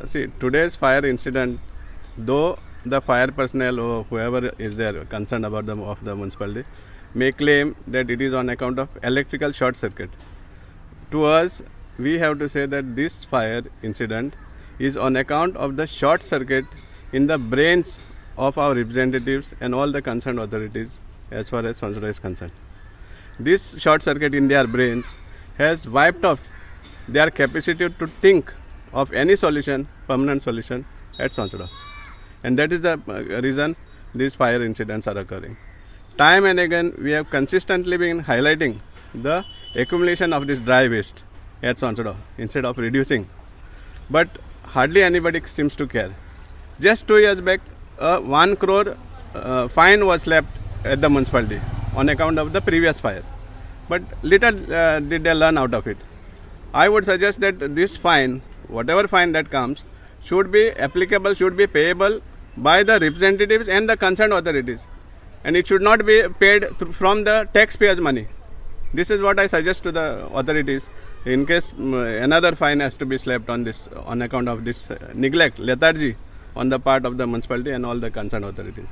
See, today's fire incident, though the fire personnel or whoever is there concerned about the municipality may claim that it is on account of electrical short circuit. To us, we have to say that this fire incident is on account of the short circuit in the brains of our representatives and all the concerned authorities as far as Sonsodo is concerned. This short circuit in their brains has wiped off their capacity to think of any solution, permanent solution at Sonsodo. And that is the reason these fire incidents are occurring. Time and again, we have consistently been highlighting the accumulation of this dry waste at Sonsodo instead of reducing. But hardly anybody seems to care. Just 2 years back, a 1 crore fine was slapped at the municipality on account of the previous fire. But little did they learn out of it. I would suggest that this fine, whatever fine that comes, should be applicable, should be payable by the representatives and the concerned authorities. And it should not be paid from the taxpayers' money. This is what I suggest to the authorities. In case another fine has to be slapped on this on account of this neglect, lethargy on the part of the municipality and all the concerned authorities.